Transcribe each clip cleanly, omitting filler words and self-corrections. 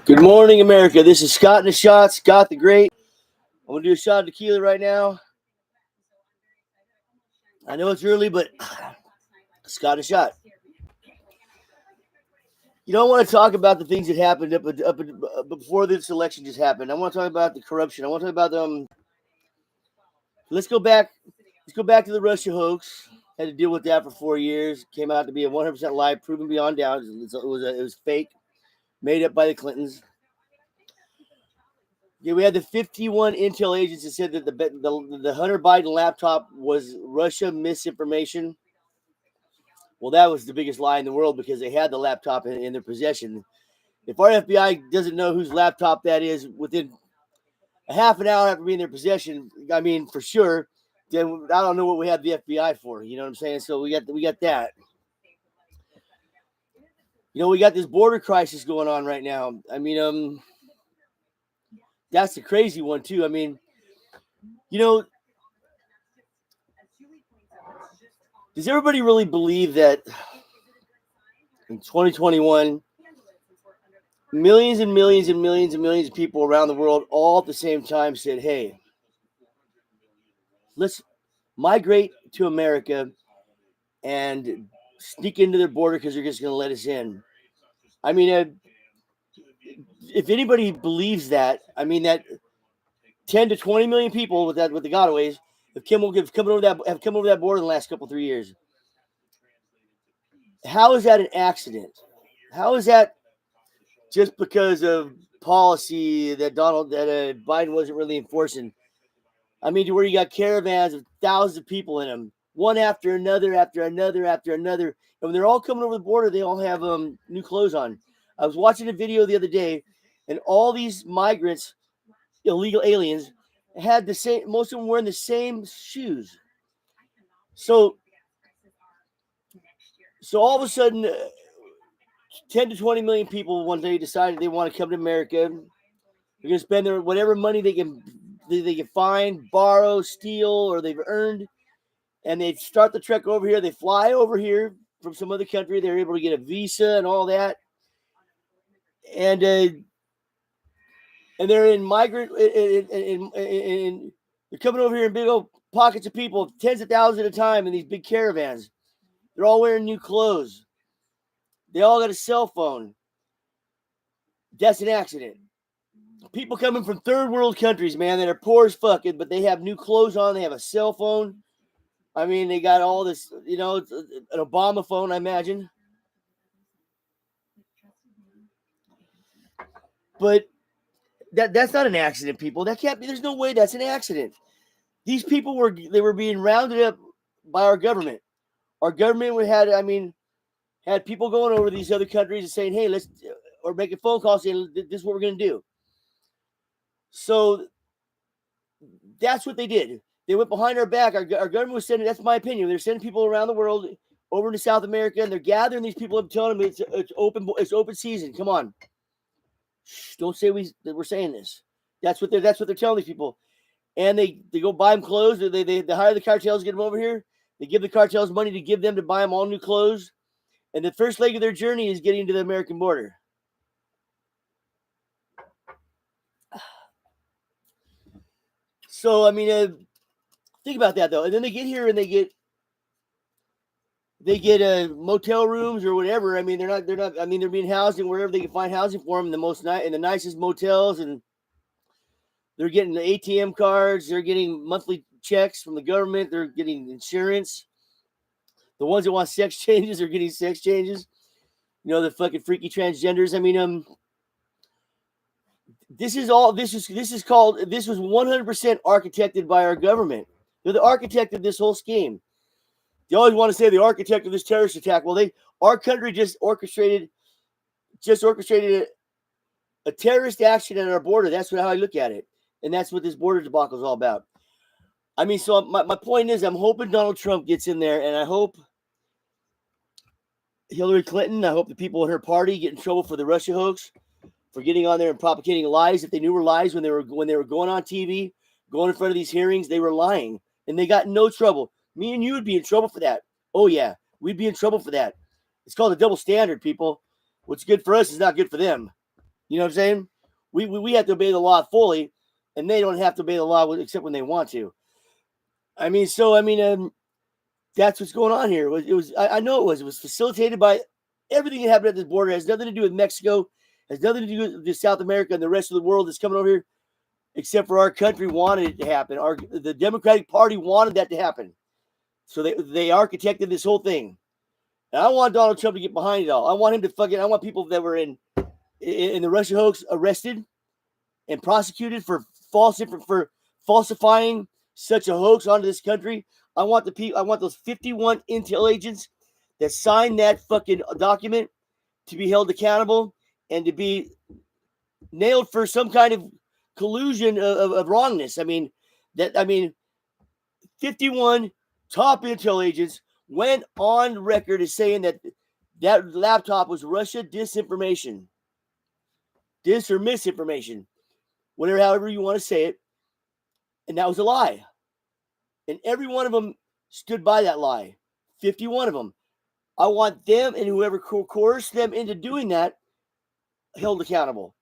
Good morning, America. This is Scott in the Shot, Scott the Great. I'm going to do a shot of tequila right now. I know it's early, but Scott in the Shot. You don't want to talk about the things that happened before this election just happened. I want to talk about the corruption. I want to talk about them. Let's go back. Let's go back to the Russia hoax. Had to deal with that for 4 years. Came out to be a 100% lie, proven beyond doubt. It was fake, made up by the Clintons. Yeah, we had the 51 intel agents that said that the Hunter Biden laptop was Russia misinformation. Well, that was the biggest lie in the world because they had the laptop in their possession. If our FBI doesn't know whose laptop that is within a half an hour after being in their possession, I mean, for sure, then I don't know what we have the FBI for. You know what I'm saying? So we got that. You know, we got this border crisis going on right now. I mean, that's the crazy one too. I mean, you know, does everybody really believe that in 2021, millions and millions and millions and millions of people around the world all at the same time said, hey, let's migrate to America and sneak into their border because they're just going to let us in? I mean, if anybody believes that, I mean, that 10 to 20 million people with the gotaways have come over that border in the last couple 3 years. How is that an accident? How is that just because of policy that Biden wasn't really enforcing? I mean, to where you got caravans of thousands of people in them, one after another, after another, after another. And when they're all coming over the border, they all have new clothes on. I was watching a video the other day, and all these migrants, illegal aliens, had the same. Most of them wearing the same shoes. So all of a sudden, 10 to 20 million people one day decided they want to come to America. They're going to spend their whatever money they can find, borrow, steal, or they've earned, and they start the trek over here. They fly over here from some other country. They're able to get a visa and all that, and they're in migrant and they're coming over here in big old pockets of people, tens of thousands at a time in these big caravans. They're all wearing new clothes. They all got a cell phone. That's an accident. People coming from third world countries, man, that are poor as fuck, but they have new clothes on. They have a cell phone. I mean, they got all this, you know, an Obama phone, I imagine. But that's not an accident, people. That can't be. There's no way that's an accident. These people were being rounded up by our government. Our government had people going over these other countries and saying, hey, or making phone calls saying, this is what we're going to do. So that's what they did. They went behind our back. Our government was sending, that's my opinion, they're sending people around the world over to South America, and they're gathering these people up, telling them it's open season. Come on. Shh, don't say we're saying this. That's what they're telling these people. And they go buy them clothes. They hire the cartels to get them over here. They give the cartels money to give them to buy them all new clothes. And the first leg of their journey is getting to the American border. So, I mean, think about that, though. And then they get here and they get motel rooms or whatever. I mean, they're being housed in wherever they can find housing for them in the nicest motels, and they're getting the ATM cards. They're getting monthly checks from the government. They're getting insurance. The ones that want sex changes are getting sex changes. You know, the fucking freaky transgenders. I mean, this was 100% architected by our government. They're the architect of this whole scheme. They always want to say the architect of this terrorist attack. Well, our country just orchestrated a terrorist action at our border. That's how I look at it. And that's what this border debacle is all about. I mean, so my point is, I'm hoping Donald Trump gets in there, and I hope Hillary Clinton, I hope the people in her party get in trouble for the Russia hoax, for getting on there and propagating lies. If they knew were lies when they were going on TV, going in front of these hearings, they were lying, and they got no trouble. Me and you would be in trouble for that. Oh yeah, we'd be in trouble for that. It's called a double standard, people. What's good for us is not good for them. You know what I'm saying? We have to obey the law fully, and they don't have to obey the law except when they want to. I mean, that's what's going on here. I know it was facilitated by everything that happened at this border. It has nothing to do with Mexico. It has nothing to do with South America and the rest of the world that's coming over here, except for our country wanted it to happen. The Democratic Party wanted that to happen, so they architected this whole thing. And I want Donald Trump to get behind it all. I want him to I want people that were in the Russia hoax arrested and prosecuted for falsifying such a hoax onto this country. I want those 51 intel agents that signed that fucking document to be held accountable and to be nailed for some kind of collusion of wrongness. 51 top intel agents went on record as saying that laptop was Russia disinformation. Dis or misinformation. However you want to say it. And that was a lie. And every one of them stood by that lie. 51 of them. I want them and whoever coerced them into doing that held accountable.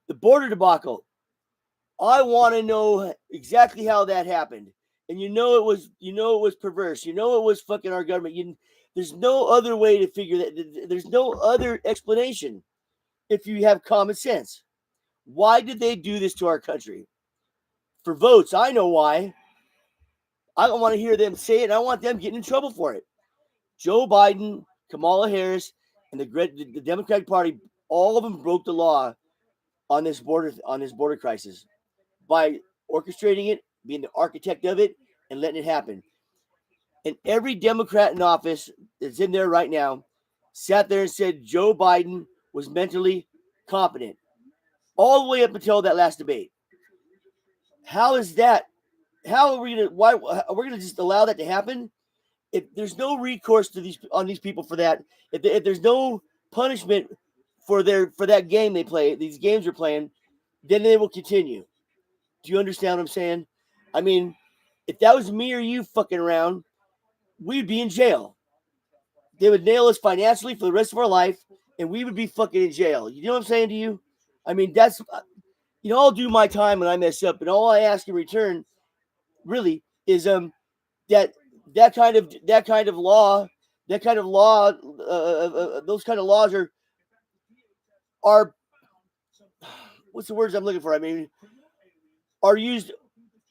The border debacle. I want to know exactly how that happened. And it was perverse. It was fucking our government. There's no other way to figure that. There's no other explanation if you have common sense. Why did they do this to our country? For votes, I know why. I don't want to hear them say it. I want them getting in trouble for it. Joe Biden, Kamala Harris, and the Democratic Party, all of them broke the law on this border crisis by orchestrating it, being the architect of it, and letting it happen. And every Democrat in office that's in there right now sat there and said Joe Biden was mentally competent all the way up until that last debate. How is that? How are we gonna? Why are we gonna just allow that to happen? If there's no recourse to these people for that, if there's no punishment for that game they play, these games they're playing, then they will continue. Do you understand what I'm saying? I mean, if that was me or you fucking around, we'd be in jail. They would nail us financially for the rest of our life, and we would be fucking in jail. You know what I'm saying to you? I mean, that's I'll do my time when I mess up, and all I ask in return, really, is that kind of law, those kind of laws are what's the words I'm looking for? I mean, are used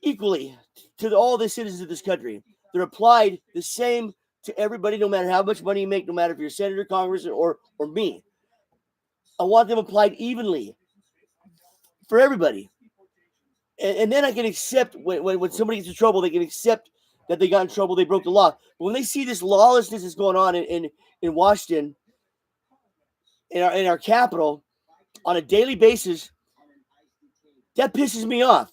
equally to all the citizens of this country. They're applied the same to everybody, no matter how much money you make, no matter if you're a senator, congressman, or me. I want them applied evenly for everybody. And then I can accept when somebody gets in trouble, they can accept that they got in trouble, they broke the law. But when they see this lawlessness is going on in Washington, in our capital, on a daily basis, that pisses me off.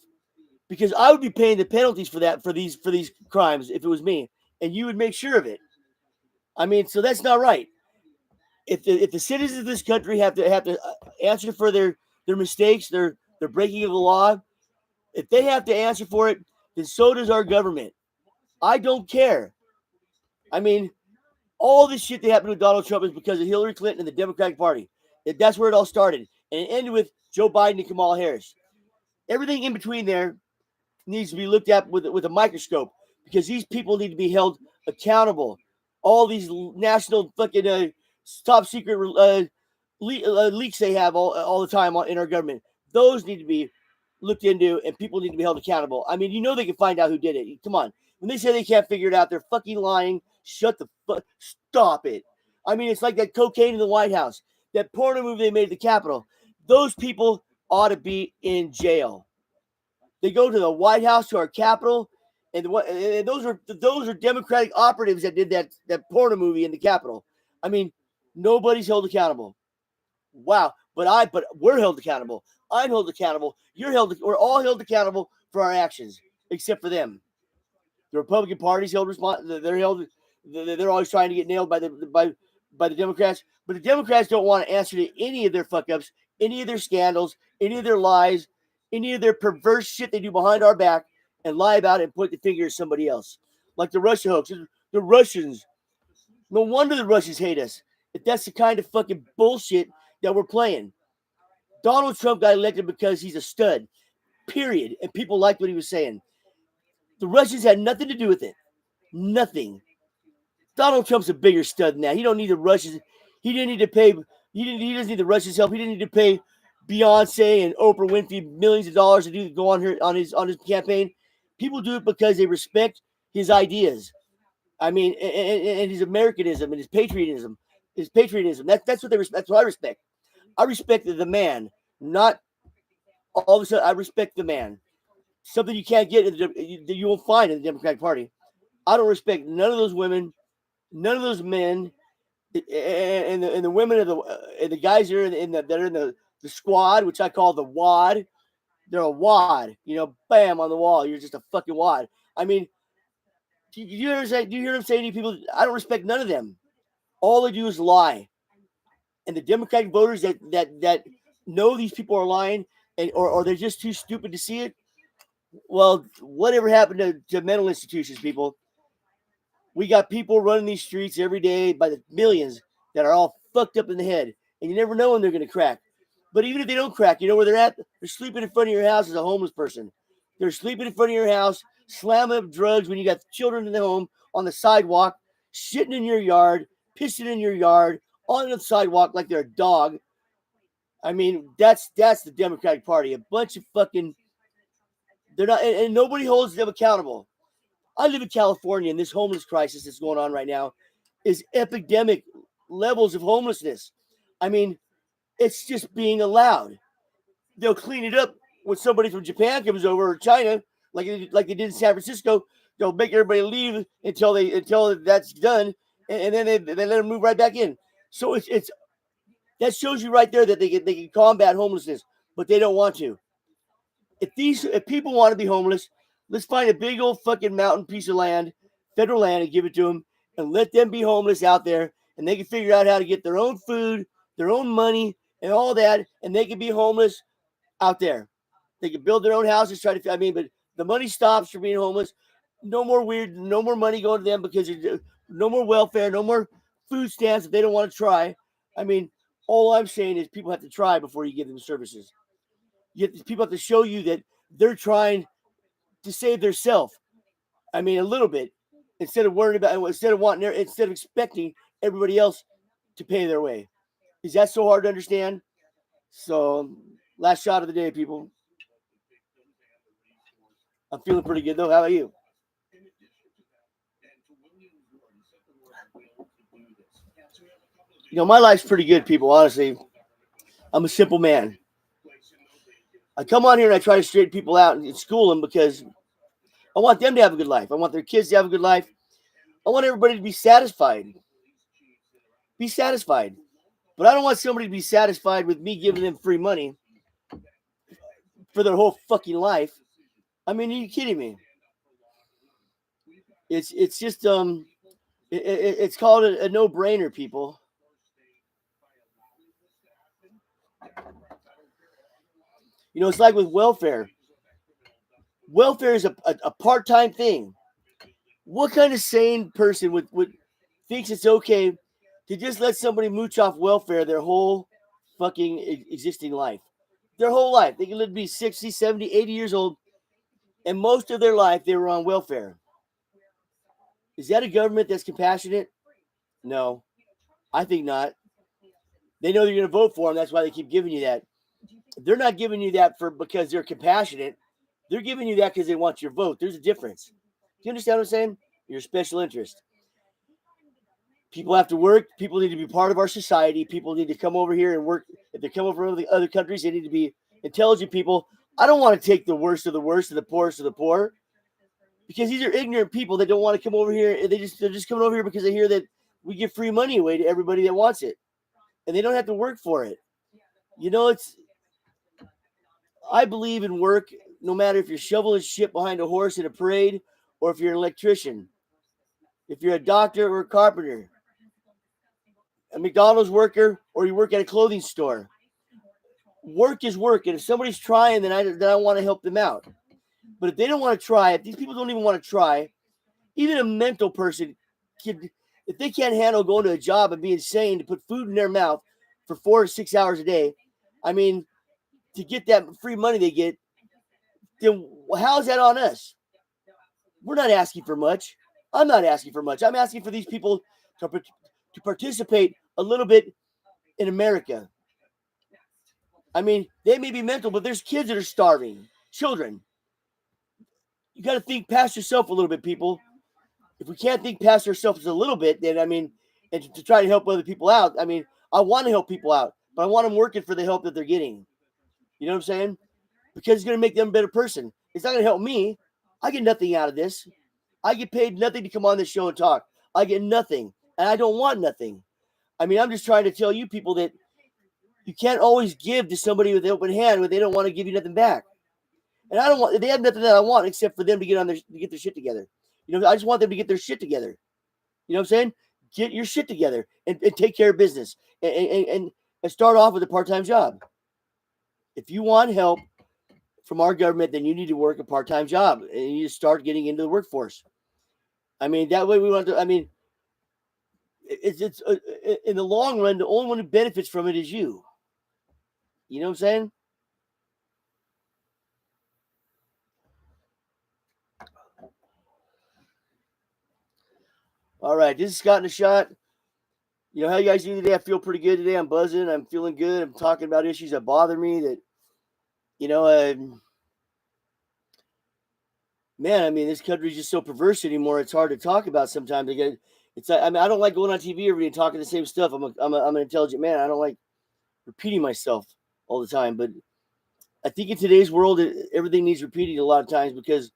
Because I would be paying the penalties for these crimes if it was me, and you would make sure of it. I mean, so that's not right. If the citizens of this country have to answer for their mistakes, their breaking of the law, if they have to answer for it, then so does our government. I don't care. I mean, all this shit that happened with Donald Trump is because of Hillary Clinton and the Democratic Party. That's where it all started, and it ended with Joe Biden and Kamala Harris. Everything in between there needs to be looked at with a microscope, because these people need to be held accountable. All these national fucking top secret leaks they have all the time in our government, those need to be looked into, and people need to be held accountable. I mean, they can find out who did it. Come on. When they say they can't figure it out, they're fucking lying. Shut the fuck. Stop it. I mean, it's like that cocaine in the White House, that porno movie they made at the Capitol. Those people ought to be in jail. They go to the White House, to our Capitol, and those are Democratic operatives that did that porno movie in the Capitol. I mean, nobody's held accountable. Wow, but we're held accountable. I'm held accountable. We're all held accountable for our actions, except for them. The Republican Party's held responsible. They're always trying to get nailed by the Democrats, but the Democrats don't want to answer to any of their fuck ups, any of their scandals, any of their lies, any of their perverse shit they do behind our back, and lie about it and point the finger at somebody else. Like the Russia hoax. The Russians. No wonder the Russians hate us. If that's the kind of fucking bullshit that we're playing. Donald Trump got elected because he's a stud, period. And people liked what he was saying. The Russians had nothing to do with it. Nothing. Donald Trump's a bigger stud than that. He don't need the Russians. He didn't need to pay. He doesn't need the Russians' help. He didn't need to pay Beyonce and Oprah Winfrey millions of dollars to go on his campaign. People do it because they respect his ideas. I mean, and his Americanism and his patriotism. That's what they respect. That's what I respect. I respect the man, not all of a sudden. I respect the man. Something you can't get that you won't find in the Democratic Party. I don't respect none of those women, none of those men, and the women and the guys that are in the squad, which I call the wad. They're a wad, bam on the wall. You're just a fucking wad. I mean, do you hear them say to people? I don't respect none of them. All they do is lie. And the Democratic voters that know these people are lying, or they're just too stupid to see it. Well, whatever happened to mental institutions, people? We got people running these streets every day by the millions that are all fucked up in the head, and you never know when they're going to crack. But even if they don't crack, you know where they're at? They're sleeping in front of your house as a homeless person. They're sleeping in front of your house, slamming up drugs when you got children in the home, on the sidewalk, shitting in your yard, pissing in your yard, on the sidewalk like they're a dog. I mean, that's the Democratic Party. A bunch of fucking... They're not, and nobody holds them accountable. I live in California, and this homeless crisis that's going on right now is epidemic levels of homelessness. I mean, it's just being allowed. They'll clean it up when somebody from Japan comes over, or China, like they did in San Francisco. They'll make everybody leave until that's done, and then they let them move right back in. So it's that shows you right there that they can combat homelessness, but they don't want to. If people want to be homeless, let's find a big old fucking mountain piece of land, federal land, and give it to them, and let them be homeless out there, and they can figure out how to get their own food, their own money, and all that, and they can be homeless out there. They can build their own houses, but the money stops for being homeless. No more money going to them because no more welfare, no more food stamps if they don't want to try. I mean, all I'm saying is people have to try before you give them services. People have to show you that they're trying to save themselves. I mean, a little bit, instead of expecting everybody else to pay their way. Is that so hard to understand? So, last shot of the day, people. I'm feeling pretty good, though. How about you? My life's pretty good, people, honestly. I'm a simple man. I come on here and I try to straighten people out and school them because I want them to have a good life. I want their kids to have a good life. I want everybody to be satisfied. Be satisfied. But I don't want somebody to be satisfied with me giving them free money for their whole fucking life. I mean, are you kidding me? It's just it's called a no-brainer, people. It's like with welfare. Welfare is a part-time thing. What kind of sane person would thinks it's okay to just let somebody mooch off welfare their whole fucking existing life? Their whole life. They can live to be 60, 70, 80 years old, and most of their life they were on welfare. Is that a government that's compassionate? No, I think not. They know you're going to vote for them. That's why they keep giving you that. They're not giving you that because they're compassionate. They're giving you that because they want your vote. There's a difference. Do you understand what I'm saying? You're a special interest. People have to work. People need to be part of our society. People need to come over here and work. If they come over from the other countries, they need to be intelligent people. I don't want to take the worst of the worst and the poorest of the poor, because these are ignorant people that don't want to come over here. They're just coming over here because they hear that we give free money away to everybody that wants it, and they don't have to work for it. I believe in work, no matter if you're shoveling shit behind a horse in a parade, or if you're an electrician, if you're a doctor or a carpenter, a McDonald's worker, or you work at a clothing store. Work is work, and if somebody's trying, then I want to help them out. But if they don't want to try, if these people don't even want to try, even a mental person, if they can't handle going to a job and being sane to put food in their mouth, for 4 to 6 hours a day. I mean, to get that free money they get, then how's that on us? We're not asking for much. I'm not asking for much. I'm asking for these people to participate a little bit in America. I mean, they may be mental, but there's kids that are starving. Children. You got to think past yourself a little bit, people. If we can't think past ourselves a little bit, then, I mean, and to try to help other people out, I mean, I want to help people out, but I want them working for the help that they're getting. You know what I'm saying? Because it's going to make them a better person. It's not going to help me. I get nothing out of this. I get paid nothing to come on this show and talk. I get nothing, and I don't want nothing. I mean, I'm just trying to tell you people that you can't always give to somebody with an open hand when they don't want to give you nothing back. And I don't want, they have nothing that I want except for them to get their shit together. You know, I just want them to get their shit together. You know what I'm saying? Get your shit together and take care of business and start off with a part-time job. If you want help from our government, then you need to work a part-time job and you need to start getting into the workforce. I mean, that way we want to, I mean, it's in the long run, the only one who benefits from it is you. You know what I'm saying? All right, this is Scott in a Shot. You know, how you guys doing today? I feel pretty good today. I'm buzzing. I'm feeling good. I'm talking about issues that bother me that, you know, man, I mean, this country's just so perverse anymore. It's hard to talk about sometimes. It's I mean, I don't like going on TV every day and talking the same stuff. I'm an intelligent man. I don't like repeating myself all the time. But I think in today's world, everything needs repeating a lot of times because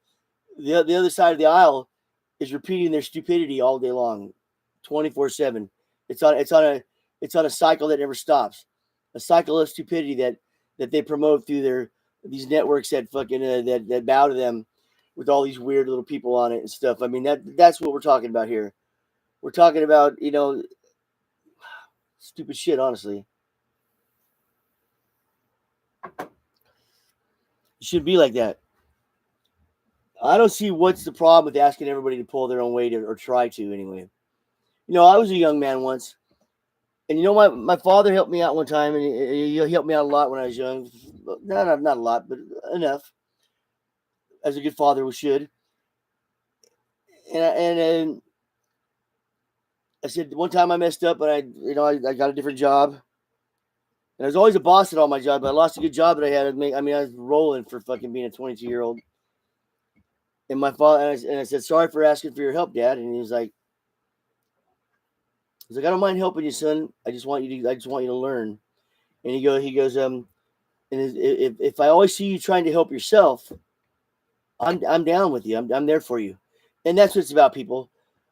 the other side of the aisle is repeating their stupidity all day long, 24/7. It's on a cycle that never stops, a cycle of stupidity that they promote through these networks that fucking that bow to them with all these weird little people on it and stuff. I mean, that's what we're talking about here. We're talking about, you know, stupid shit, honestly. It should be like that. I don't see what's the problem with asking everybody to pull their own weight or try to anyway. You know, I was a young man once. And you know, my father helped me out one time, and he helped me out a lot when I was young. Not a lot, but enough, as a good father should. And I said one time I messed up, and I got a different job, and I was always a boss at all my jobs. But I lost a good job that I had. I was rolling for fucking being a 22-year-old. And my father and I said, "Sorry for asking for your help, Dad." And he's like, "I don't mind helping you, son. I just want you to learn." And he goes, and if I always see you trying to help yourself, I'm down with you. I'm there for you. And that's what it's about, people.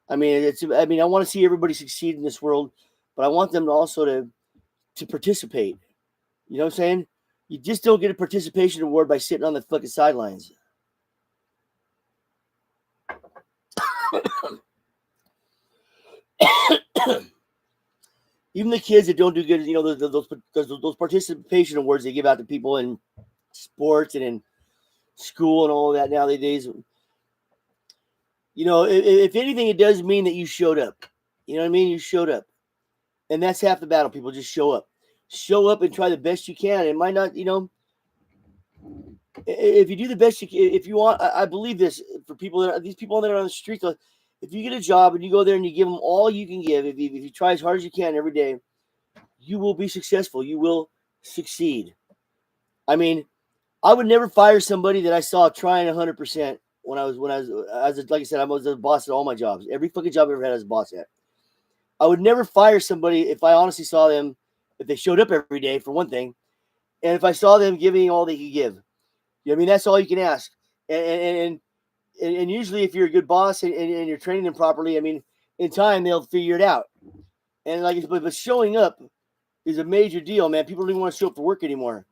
I mean, I want to see everybody succeed in this world, but I want them also to participate. You know what I'm saying? You just don't get a participation award by sitting on the fucking sidelines. Even the kids that don't do good, you know, those participation awards they give out to people in sports and in school and all of that nowadays. You know, if anything, it does mean that you showed up. You know what I mean? You showed up. And that's half the battle, people. Just show up. Show up and try the best you can. It might not, you know, if you do the best you can, if you want, I believe this for these people that are on the street. If you get a job and you go there and you give them all you can give, if you try as hard as you can every day, you will be successful. You will succeed. I mean, I would never fire somebody that I saw trying 100% when I was like I said, I was a boss at all my jobs. Every fucking job I ever had, I was a boss at. I would never fire somebody if I honestly saw them, if they showed up every day, for one thing, and if I saw them giving all they could give. You know what I mean? That's all you can ask. And usually if you're a good boss and you're training them properly, I mean, in time, they'll figure it out. And but showing up is a major deal, man. People don't even want to show up for work anymore.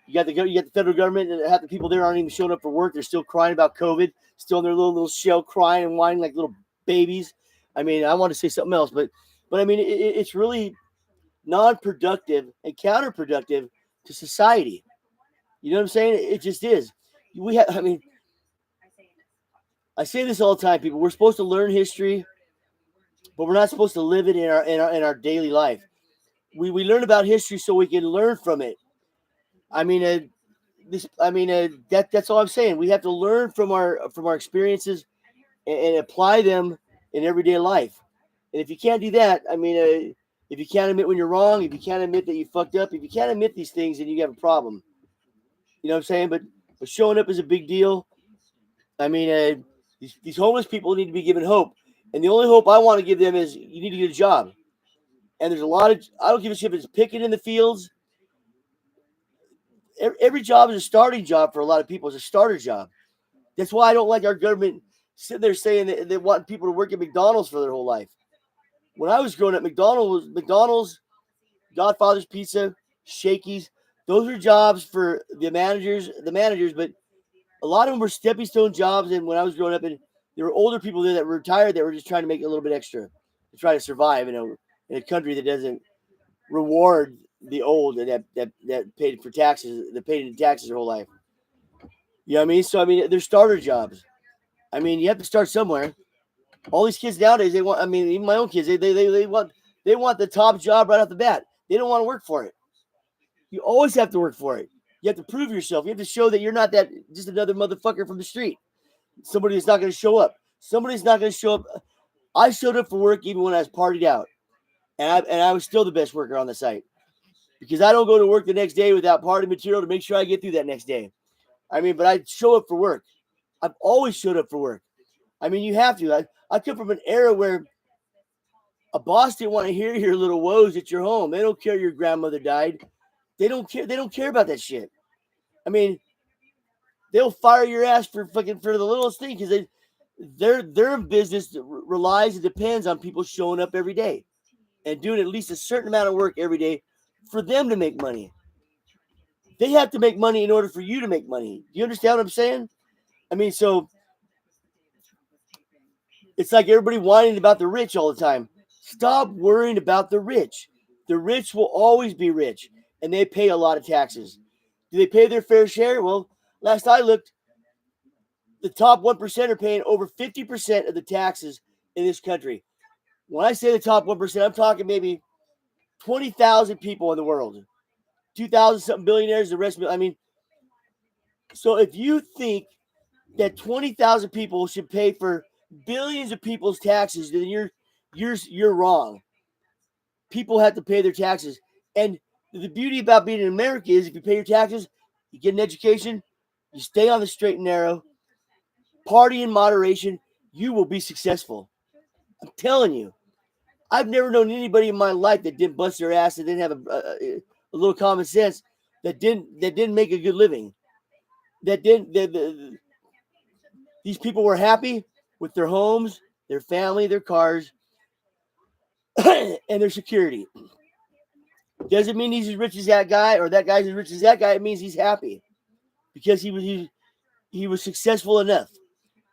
You got the federal government, and half the people there aren't even showing up for work. They're still crying about COVID, still in their little shell, crying and whining like little babies. I mean, I want to say something else, but I mean, it's really non-productive and counterproductive to society. You know what I'm saying? It just is. I mean, I say this all the time, people. We're supposed to learn history, but we're not supposed to live it in our daily life. we learn about history so we can learn from it. I mean, that's all I'm saying. We have to learn from our experiences and apply them in everyday life. And if you can't do that, if you can't admit when you're wrong, if you can't admit that you fucked up, if you can't admit these things, then you have a problem. You know what I'm saying? But showing up is a big deal. I mean, these homeless people need to be given hope, and the only hope I want to give them is you need to get a job. And there's a lot of I don't give a shit if it's picking in the fields. Every job is a starting job for a lot of people. It's a starter job. That's why I don't like our government sitting there saying that they want people to work at McDonald's for their whole life. When I was growing up, McDonald's, Godfather's Pizza, Shakey's. Those are jobs for the managers, but a lot of them were stepping stone jobs. And when I was growing up, and there were older people there that were retired that were just trying to make a little bit extra to try to survive in a country that doesn't reward the old and that paid for taxes, that paid in taxes their whole life. You know what I mean? So they're starter jobs. You have to start somewhere. All these kids nowadays, they want. Even my own kids, they want the top job right off the bat. They don't want to work for it. You always have to work for it. You have to prove yourself. You have to show that you're not that just another motherfucker from the street. Somebody that's not going to show up. Somebody's not going to show up. I showed up for work even when I was partied out, and I was still the best worker on the site because I don't go to work the next day without party material to make sure I get through that next day. But I show up for work. I've always showed up for work. You have to. I come from an era where a boss didn't want to hear your little woes at your home. They don't care your grandmother died. They don't care. They don't care about that shit. They'll fire your ass for the littlest thing because their business relies and depends on people showing up every day and doing at least a certain amount of work every day for them to make money. They have to make money in order for you to make money. Do you understand what I'm saying? So it's like everybody whining about the rich all the time. Stop worrying about the rich. The rich will always be rich, and they pay a lot of taxes. Do they pay their fair share? Well, last I looked, the top 1% are paying over 50% of the taxes in this country. When I say the top 1%, I'm talking maybe 20,000 people in the world. 2,000 something billionaires, the rest of it. So if you think that 20,000 people should pay for billions of people's taxes, then you're wrong. People have to pay their taxes. And the beauty about being in America is if you pay your taxes, you get an education, you stay on the straight and narrow, party in moderation, you will be successful. I'm telling you. I've never known anybody in my life that didn't bust their ass, that didn't have a little common sense, that didn't make a good living. These people were happy with their homes, their family, their cars, and their security. Doesn't mean he's as rich as that guy or that guy's as rich as that guy. It means he's happy because he was successful enough.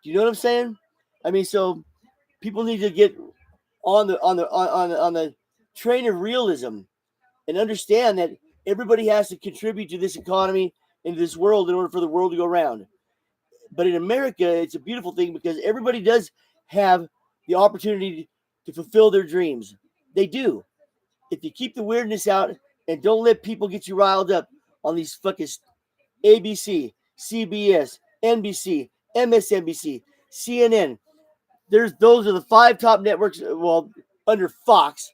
Do you know what I'm saying? So people need to get on the train of realism and understand that everybody has to contribute to this economy and to this world in order for the world to go round. But in America, it's a beautiful thing because everybody does have the opportunity to fulfill their dreams. They do. If you keep the weirdness out and don't let people get you riled up on these fucking ABC, CBS, NBC, MSNBC, CNN. Those are the 5 top networks, well, under Fox.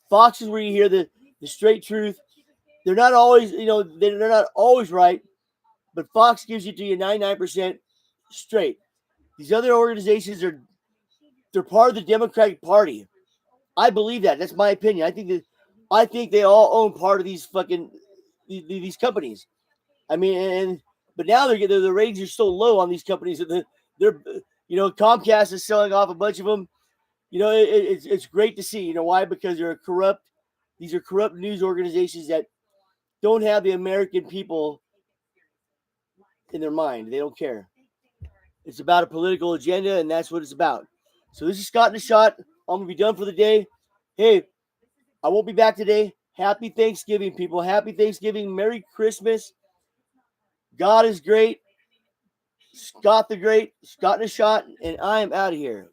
Fox is where you hear the straight truth. They're not always, they're not always right, but Fox gives you to you 99% straight. These other organizations they're part of the Democratic Party. I believe that. That's my opinion. I think they all own part of these fucking these companies. But now the ratings are so low on these companies that they're Comcast is selling off a bunch of them. It's great to see. You know why? Because these are corrupt news organizations that don't have the American people in their mind. They don't care. It's about a political agenda, and that's what it's about. So this is Scott in the Shot. I'm gonna be done for the day. Hey, I won't be back today. Happy Thanksgiving, people. Happy Thanksgiving. Merry Christmas. God is great. Scott the Great. Scott in the Shot, and I am out of here.